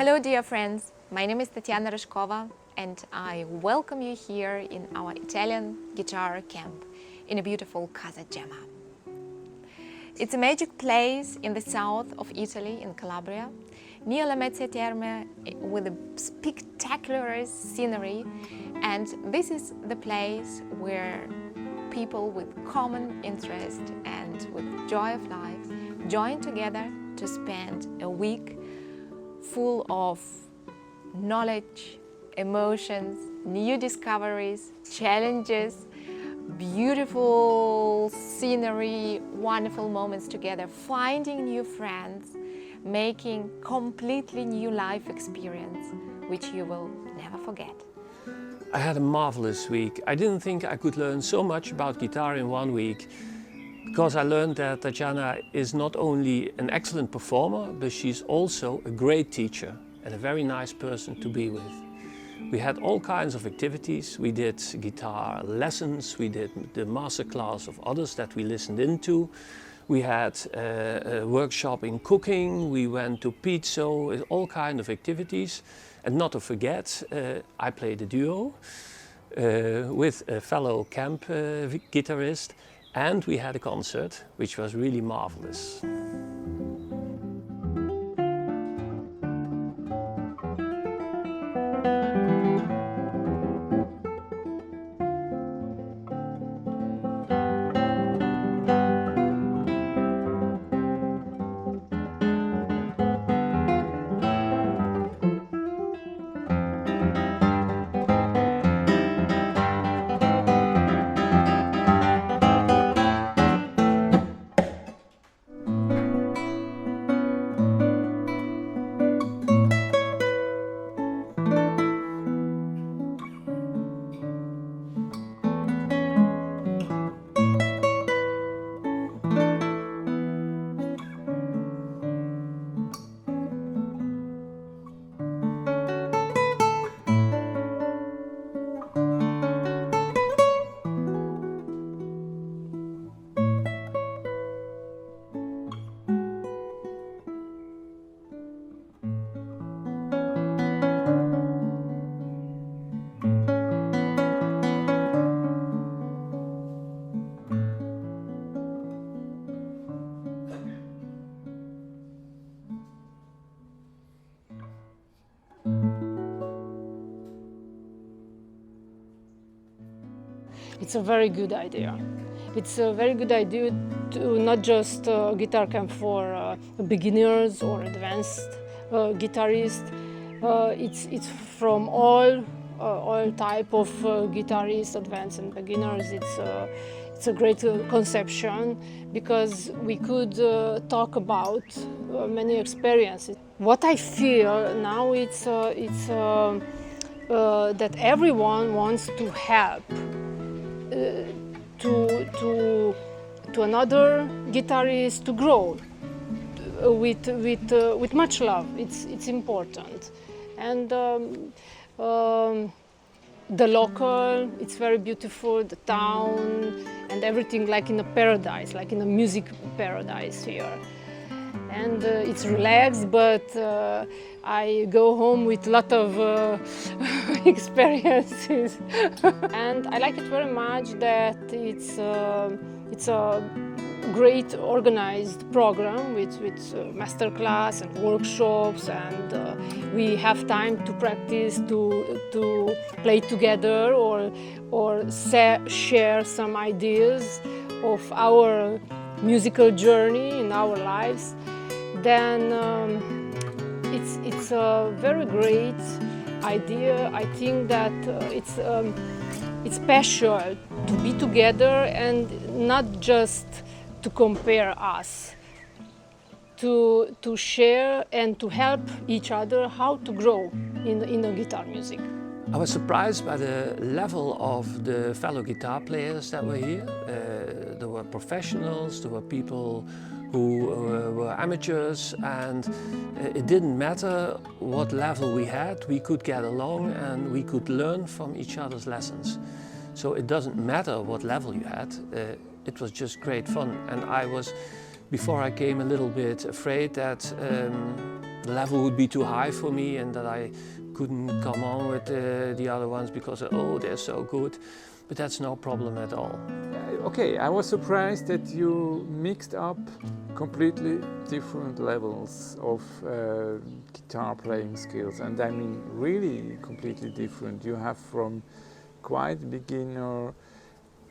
Hello dear friends, my name is Tatyana Ryzhkova and I welcome you here in our Italian guitar camp in a beautiful Casa Gemma. It's a magic place in the south of Italy, in Calabria, near Lamezia Terme, with a spectacular scenery, and this is the place where people with common interest and with joy of life join together to spend a week full of knowledge, emotions, new discoveries, challenges, beautiful scenery, wonderful moments together, finding new friends, making completely new life experience, which you will never forget. I had a marvelous week. I didn't think I could learn so much about guitar in 1 week, because I learned that Tatyana is not only an excellent performer, but she's also a great teacher and a very nice person to be with. We had all kinds of activities. We did guitar lessons, we did the masterclass of others that we listened into. We had a workshop in cooking, we went to pizza, all kinds of activities. And not to forget, I played a duo with a fellow camp guitarist, and we had a concert, which was really marvelous. It's a very good idea. It's a very good idea to not just guitar camp for beginners or advanced guitarists. It's from all type of guitarists, advanced and beginners. It's a great conception because we could talk about many experiences. What I feel now it's that everyone wants to help to another guitarist to grow with much love. It's important, and the local, it's very beautiful, the town and everything, like in a paradise, like in a music paradise here. And it's relaxed, but I go home with a lot of experiences. And I like it very much that it's a great organized program with master class and workshops, and we have time to practice, to play together or share some ideas of our musical journey in our lives. Then it's a very great idea. I think that it's special to be together and not just to compare us, to share and to help each other how to grow in the guitar music. I was surprised by the level of the fellow guitar players that were here. There were professionals, there were people who were amateurs, and it didn't matter what level we had, we could get along and we could learn from each other's lessons. So it doesn't matter what level you had, it was just great fun. And I was, before I came, a little bit afraid that the level would be too high for me and that I couldn't come on with the other ones because, oh, they're so good. But that's no problem at all. Okay, I was surprised that you mixed up completely different levels of guitar playing skills, and I mean really completely different. You have from quite beginner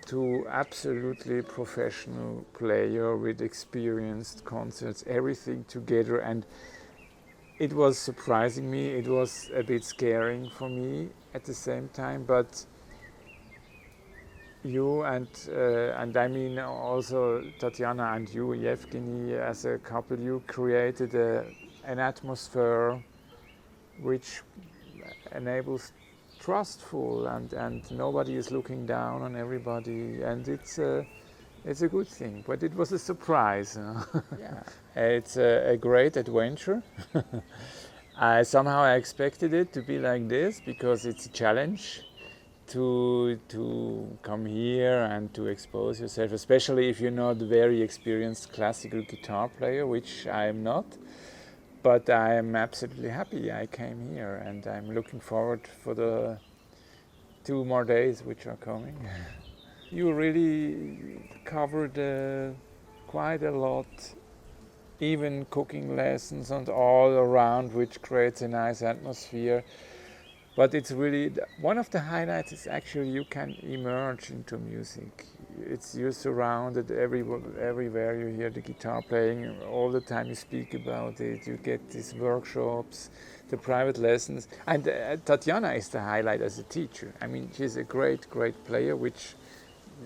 to absolutely professional player with experienced concerts, everything together, and it was surprising me. It was a bit scaring for me at the same time, but you and I mean also Tatyana and you, Yevgeny, as a couple, you created an atmosphere which enables trustful and nobody is looking down on everybody, and it's a good thing. But it was a surprise. Yeah. It's a great adventure. Somehow I expected it to be like this because it's a challenge to come here and to expose yourself, especially if you're not a very experienced classical guitar player, which I am not. But I am absolutely happy I came here, and I'm looking forward for the 2 more days which are coming. You really covered quite a lot, even cooking lessons and all around, which creates a nice atmosphere. But it's really, one of the highlights is actually you can emerge into music. You're surrounded everywhere you hear the guitar playing, all the time you speak about it, you get these workshops, the private lessons. And Tatyana is the highlight as a teacher. I mean, she's a great player, which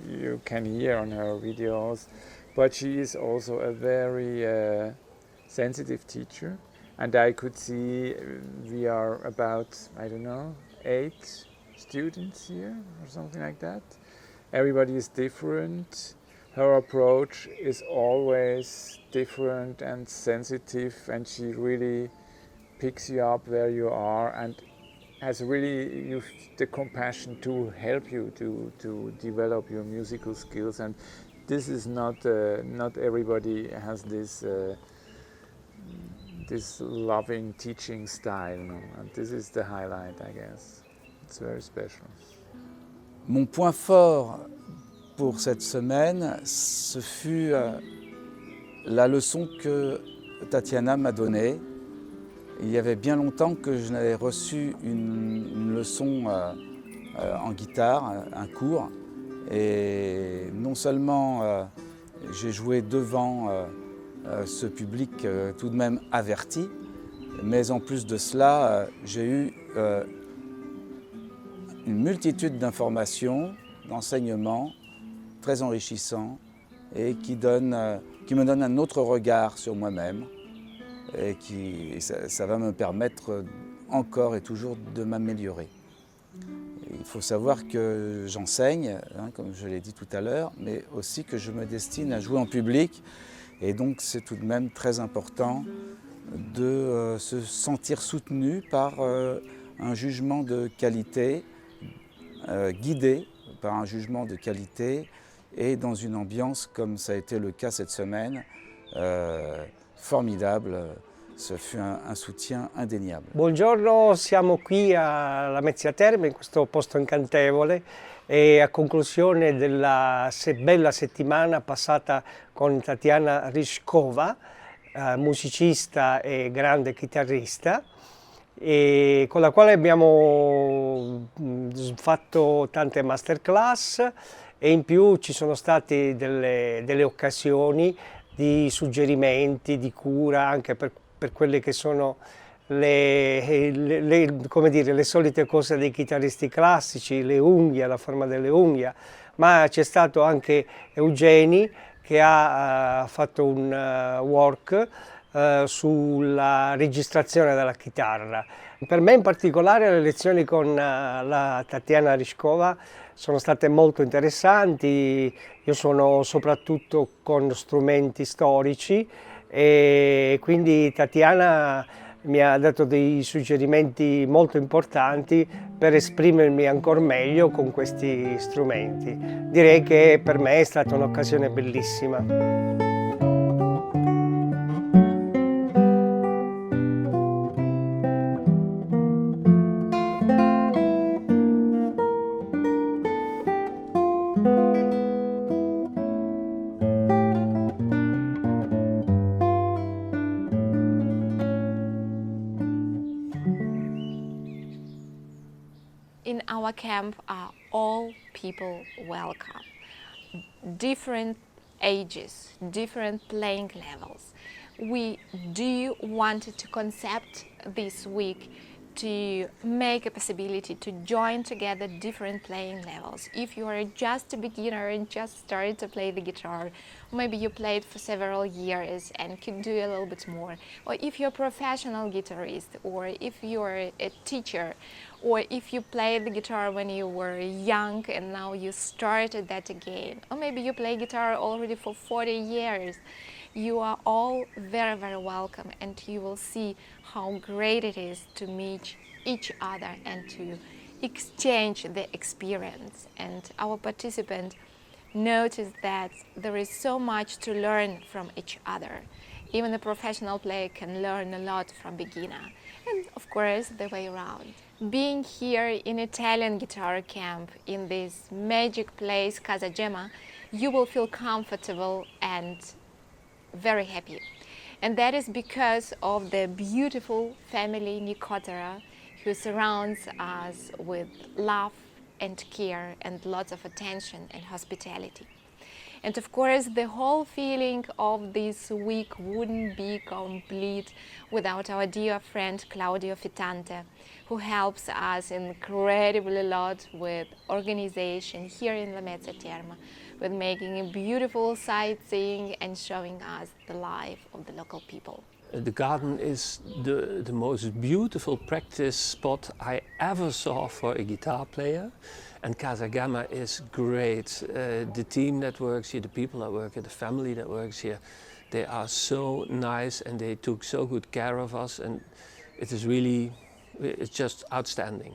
you can hear on her videos, but she is also a very sensitive teacher. And I could see we are about, I don't know, 8 students here or something like that. Everybody is different. Her approach is always different and sensitive, and she really picks you up where you are and has really the compassion to help you to develop your musical skills. And this is not everybody has this loving teaching style, no? And this is the highlight, I guess. It's very special. Mon point fort pour cette semaine, ce fut la leçon que Tatyana m'a donnée. Il y avait bien longtemps que je n'avais reçu une leçon en guitare, un cours. Et non seulement j'ai joué devant ce public tout de même averti, mais en plus de cela, j'ai eu une multitude d'informations, d'enseignements très enrichissants et qui me donnent un autre regard sur moi-même et ça va me permettre encore et toujours de m'améliorer. Il faut savoir que j'enseigne, comme je l'ai dit tout à l'heure, mais aussi que je me destine à jouer en public. Et donc c'est tout de même très important de se sentir soutenu par un jugement de qualité, guidé par un jugement de qualité et dans une ambiance comme ça a été le cas cette semaine, formidable. Ce fut un soutien indéniable. Buongiorno, siamo qui alla Mezzia Terme, in questo posto incantevole, e a conclusione della bella settimana passata con Tatyana Ryzhkova, musicista e grande chitarrista, e con la quale abbiamo fatto tante masterclass e in più ci sono state delle occasioni di suggerimenti, di cura anche per quelle che sono come dire, le solite cose dei chitarristi classici, le unghie, la forma delle unghie, ma c'è stato anche Eugeni che ha fatto un work sulla registrazione della chitarra. Per me in particolare le lezioni con la Tatyana Ryzhkova sono state molto interessanti. Io suono soprattutto con strumenti storici e quindi Tatyana mi ha dato dei suggerimenti molto importanti per esprimermi ancora meglio con questi strumenti. Direi che per me è stata un'occasione bellissima. our camp are all people welcome. Different ages, different playing levels. We do want to concept this week to make a possibility to join together different playing levels. If you are just a beginner and just started to play the guitar, maybe you played for several years and could do a little bit more, or if you're a professional guitarist, or if you're a teacher, or if you played the guitar when you were young and now you started that again, or maybe you play guitar already for 40 years, you are all very, very welcome, and you will see how great it is to meet each other and to exchange the experience. And our participants noticed that there is so much to learn from each other. Even a professional player can learn a lot from beginner, and of course the way around. Being here in Italian guitar camp in this magic place Casa Gemma, you will feel comfortable and very happy. And that is because of the beautiful family Nicotera, who surrounds us with love and care and lots of attention and hospitality. And of course, the whole feeling of this week wouldn't be complete without our dear friend Claudio Fittante, who helps us incredibly a lot with organization here in La Mezza Terme, with making a beautiful sightseeing and showing us the life of the local people. The garden is the most beautiful practice spot I ever saw for a guitar player, and Casa Gemma is great. The team that works here, the people that work here, the family that works here, they are so nice and they took so good care of us, and it is really, it's just outstanding.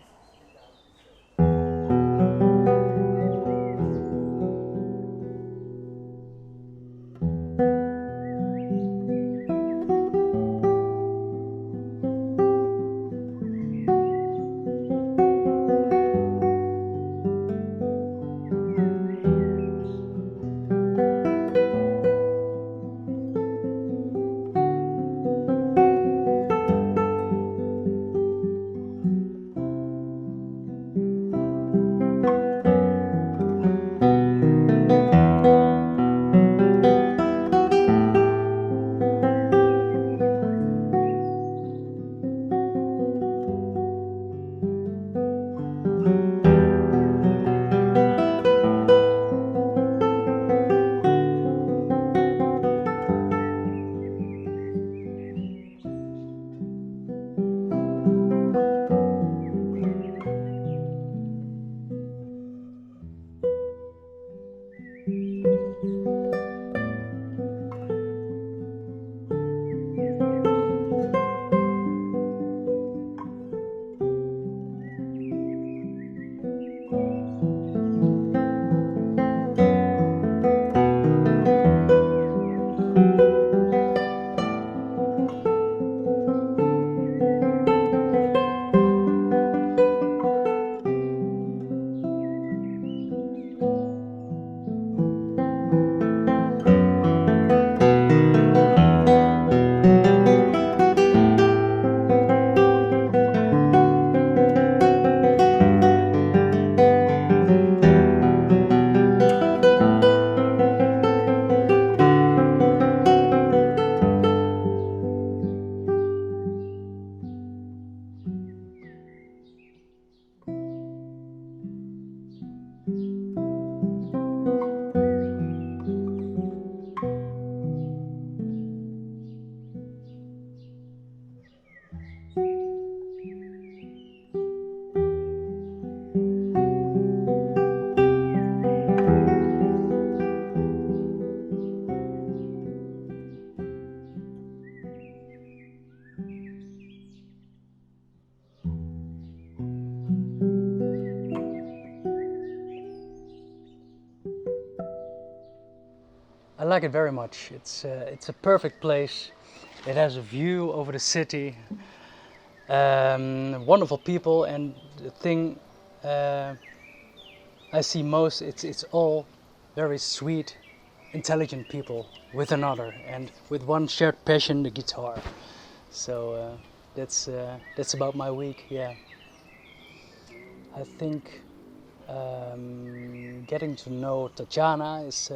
I like it very much. It's a perfect place. It has a view over the city, wonderful people, and the thing I see most, it's all very sweet, intelligent people with another and with one shared passion, the guitar. So that's about my week. Yeah, I think Getting to know Tatyana is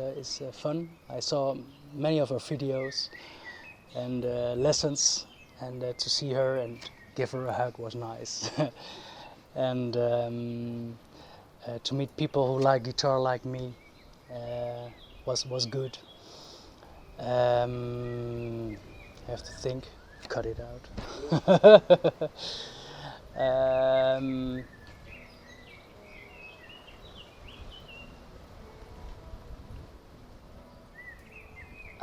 fun. I saw many of her videos and lessons, and to see her and give her a hug was nice. And to meet people who like guitar like me was good. I have to think. Cut it out.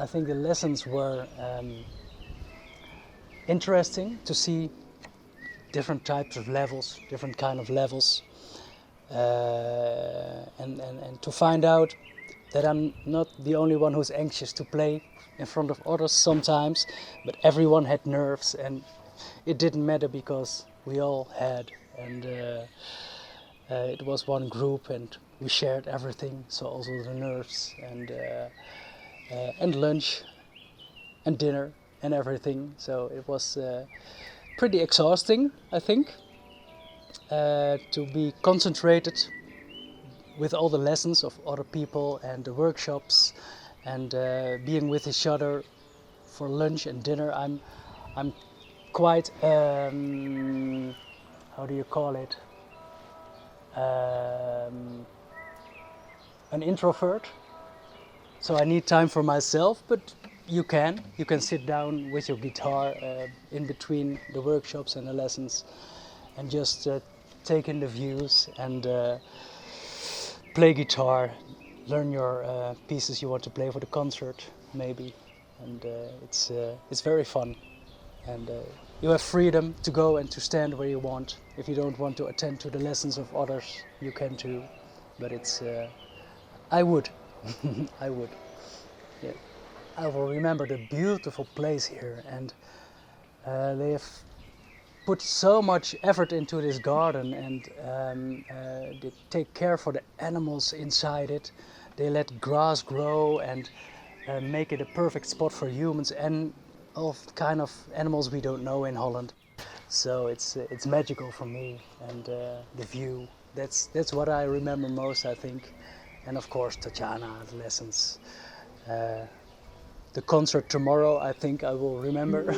I think the lessons were interesting to see different types of levels, different kind of levels, and to find out that I'm not the only one who's anxious to play in front of others sometimes, but everyone had nerves, and it didn't matter because we all had, and it was one group and we shared everything, so also the nerves and lunch and dinner and everything. So it was pretty exhausting, I think, to be concentrated with all the lessons of other people and the workshops and being with each other for lunch and dinner. I'm quite how do you call it, an introvert, so I need time for myself, but you can sit down with your guitar in between the workshops and the lessons and just take in the views and play guitar, learn your pieces you want to play for the concert maybe, and it's very fun, and you have freedom to go and to stand where you want. If you don't want to attend to the lessons of others, you can too, but it's I would I would, yeah. I will remember the beautiful place here, and they have put so much effort into this garden, and they take care for the animals inside it. They let grass grow and make it a perfect spot for humans and all kind of animals we don't know in Holland. So it's magical for me, and the view. That's what I remember most, I think. And of course Tatyana's lessons. The concert tomorrow, I think I will remember.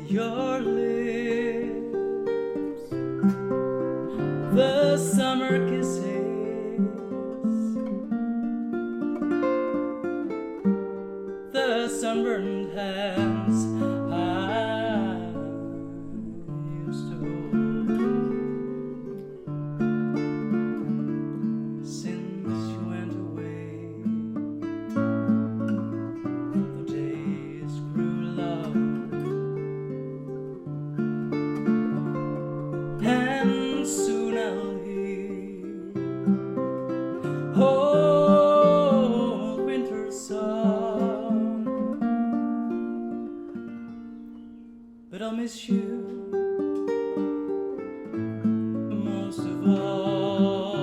Your lips, the summer kisses, the sunburned hands I used to hold. Since you went away, the days grew long, and soon I'll hear old winter's song. But I'll miss you most of all,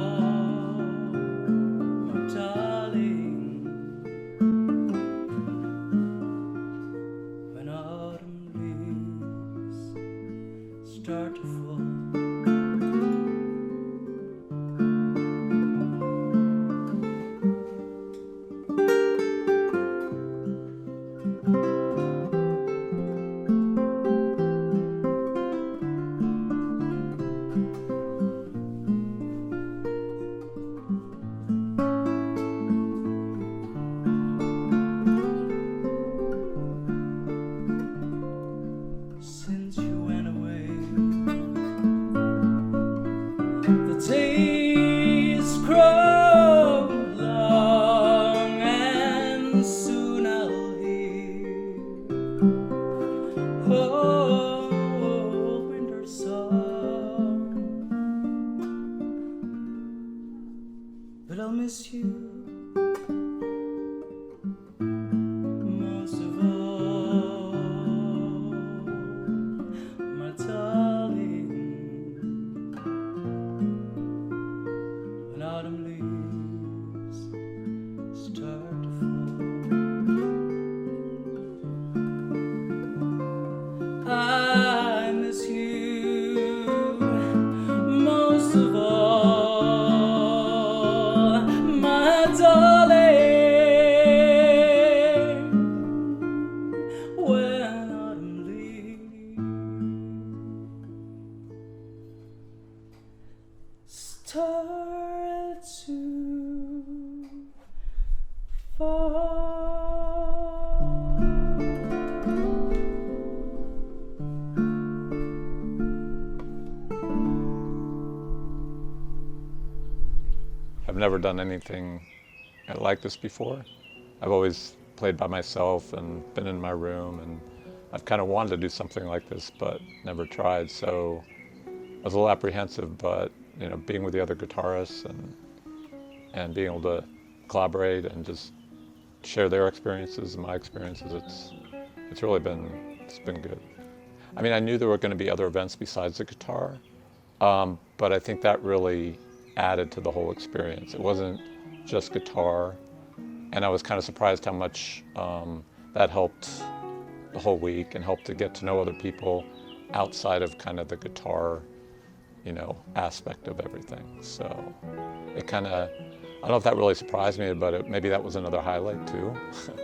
my darling, when autumn leaves start to fall. The days grow long and soon I'll hear old winter song, but I'll miss you most of all, my darling. When autumn leaves start to fall, I miss you most of all, my darling. When autumn leaves start to fall. I've never done anything like this before. I've always played by myself and been in my room, and I've kind of wanted to do something like this but never tried, so I was a little apprehensive, but you know, being with the other guitarists and being able to collaborate and just share their experiences and my experiences, it's really been good. I mean, I knew there were going to be other events besides the guitar, but I think that really added to the whole experience. It wasn't just guitar, and I was kind of surprised how much that helped the whole week and helped to get to know other people outside of kind of the guitar, you know, aspect of everything. So it kind of, I don't know if that really surprised me, but maybe that was another highlight too.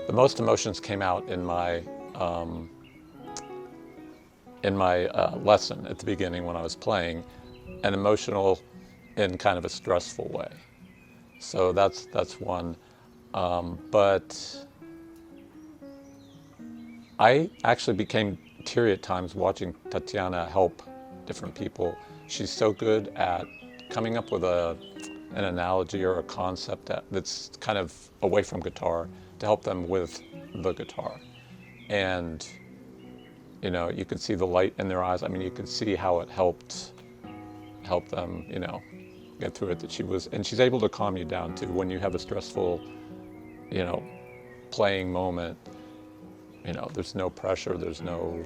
The most emotions came out in my lesson at the beginning when I was playing, and emotional in kind of a stressful way. So that's one. But I actually became teary at times watching Tatyana help different people. She's so good at coming up with an analogy or a concept that's kind of away from guitar to help them with the guitar. And you know, you could see the light in their eyes. I mean, you could see how it helped them, you know, get through it. And she's able to calm you down too when you have a stressful, you know, playing moment. You know, there's no pressure, there's no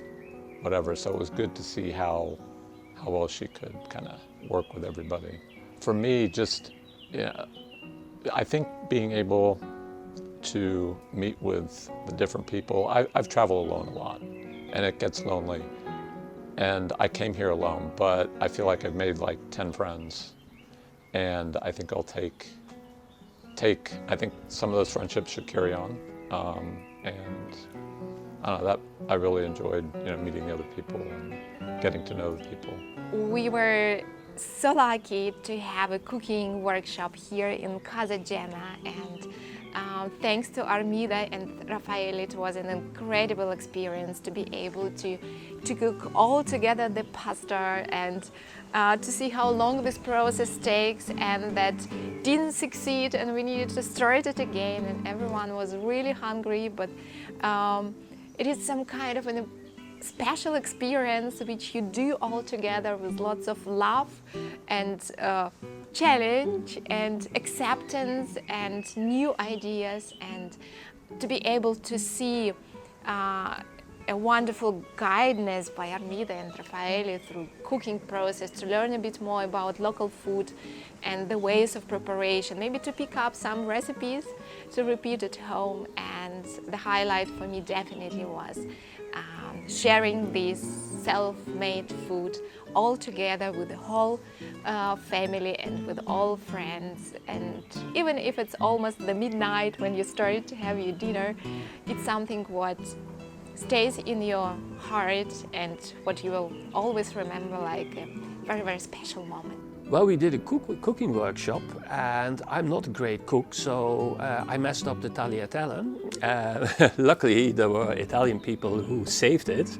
whatever. So it was good to see how well she could kind of work with everybody. For me, just, yeah, I think being able to meet with the different people. I've traveled alone a lot, and it gets lonely. And I came here alone, but I feel like I've made like 10 friends. And I think I'll take, I think some of those friendships should carry on. And I don't know, that I really enjoyed, you know, meeting the other people and getting to know the people. We were so lucky to have a cooking workshop here in Casa Gemma, and thanks to Armida and Raffaele, it was an incredible experience to be able to cook all together the pasta and to see how long this process takes, and that didn't succeed and we needed to start it again, and everyone was really hungry, but it is some kind of a special experience which you do all together with lots of love and challenge and acceptance and new ideas, and to be able to see a wonderful guidance by Armida and Raffaele through cooking process, to learn a bit more about local food and the ways of preparation, maybe to pick up some recipes to repeat at home. And the highlight for me definitely was sharing this self-made food all together with the whole family and with all friends. And even if it's almost the midnight when you start to have your dinner, it's something what stays in your heart and what you will always remember like a very, very special moment. Well, we did a cooking workshop, and I'm not a great cook, so I messed up the tagliatelle. Luckily, there were Italian people who saved it.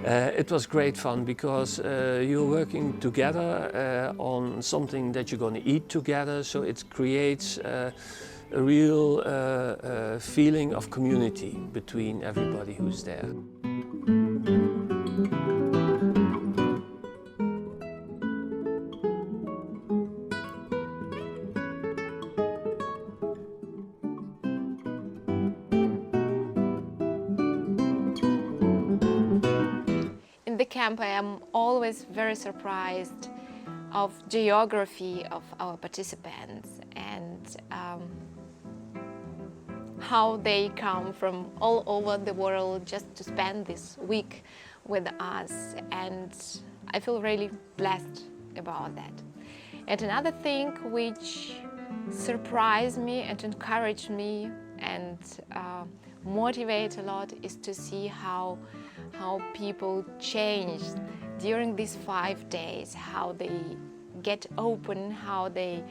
It was great fun because you're working together on something that you're going to eat together, so it creates a real feeling of community between everybody who's there. In the camp, I am always very surprised of geography of our participants and how they come from all over the world just to spend this week with us, and I feel really blessed about that. And another thing which surprised me and encouraged me and motivate a lot is to see how people changed during these 5 days, how they get open, how they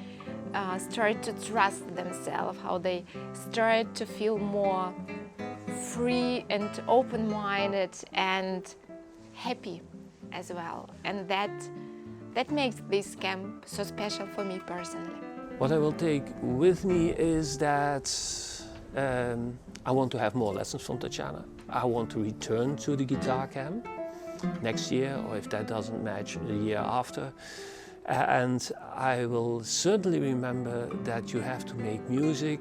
start to trust themselves, how they start to feel more free and open-minded and happy as well. And that makes this camp so special for me personally. What I will take with me is that I want to have more lessons from Tatyana. I want to return to the guitar camp next year, or if that doesn't match, the year after. And I will certainly remember that you have to make music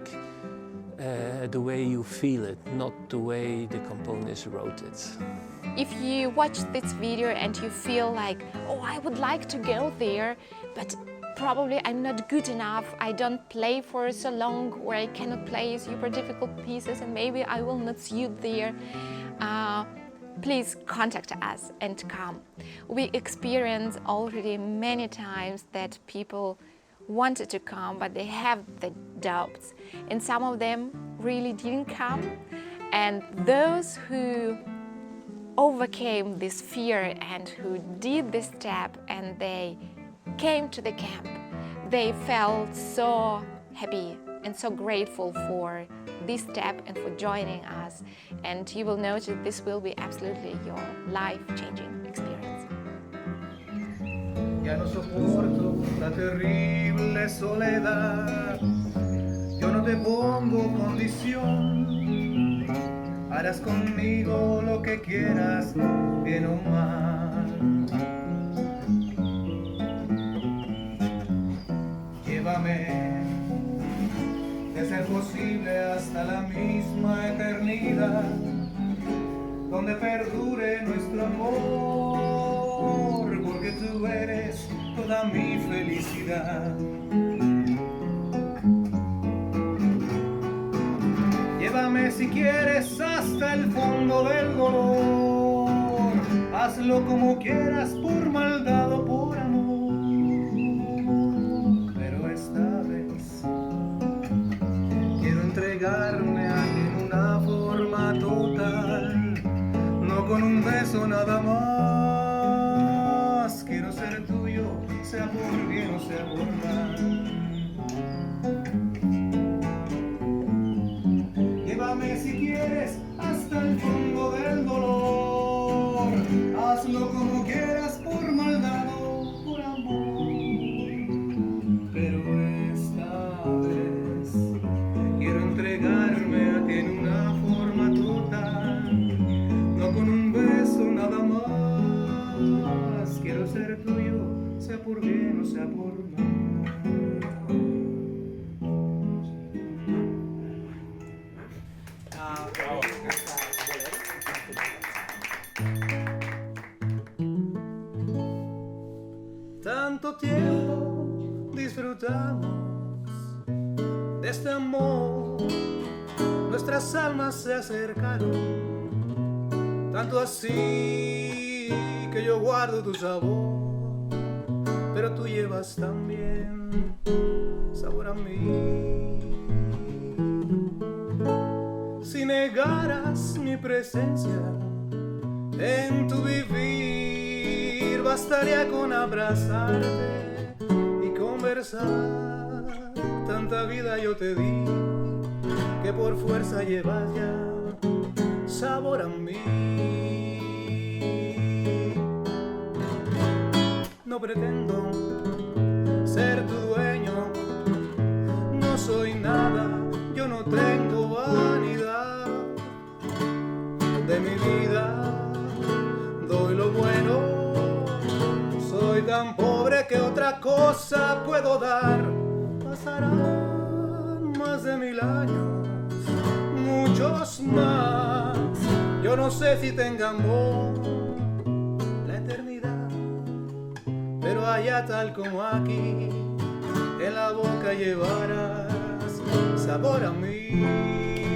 the way you feel it, not the way the componist wrote it. If you watch this video and you feel like, oh, I would like to go there, but probably I'm not good enough, I don't play for so long, or I cannot play super difficult pieces and maybe I will not suit there, please contact us and come. We experienced already many times that people wanted to come, but they have the doubts, and some of them really didn't come. And those who overcame this fear and who did this step and they came to the camp, they felt so happy and so grateful for this step and for joining us. And you will notice this will be absolutely your life-changing experience. Ya no soporto la terrible soledad. Yo no te pongo condición. Harás conmigo lo que quieras, bien o mal. Llévame, de ser posible, hasta la misma eternidad, donde perdure nuestro amor, porque tú eres toda mi felicidad. Llévame si quieres hasta el fondo del dolor, hazlo como quieras, por maldad o por amor, pero esta vez quiero entregarme a ti en una forma total, no con un beso nada más. Quiero ser tuyo, sea por bien o sea por mal. Llévame si quieres hasta el fondo del dolor, hazlo como quieras, por maldad o por amor, pero esta vez quiero entregarme a ti en una forma total, no con un beso nada más. Quiero ser tuyo, sea por bien o sea por mal. Tanto tiempo disfrutamos de este amor, nuestras almas se acercaron, tanto así que yo guardo tu sabor, pero tú llevas también sabor a mí. Si negaras mi presencia en tu vivir, bastaría con abrazarte y conversar. Tanta vida yo te di que por fuerza llevas ya sabor a mí. no pretendo ser tu dueño, no soy nada, yo no tengo vanidad de mi vida, doy lo bueno, soy tan pobre que otra cosa puedo dar. Pasarán más de 1000 años, muchos más, yo no sé si tengamos la eternidad, pero allá tal como aquí, en la boca llevarás sabor a mí.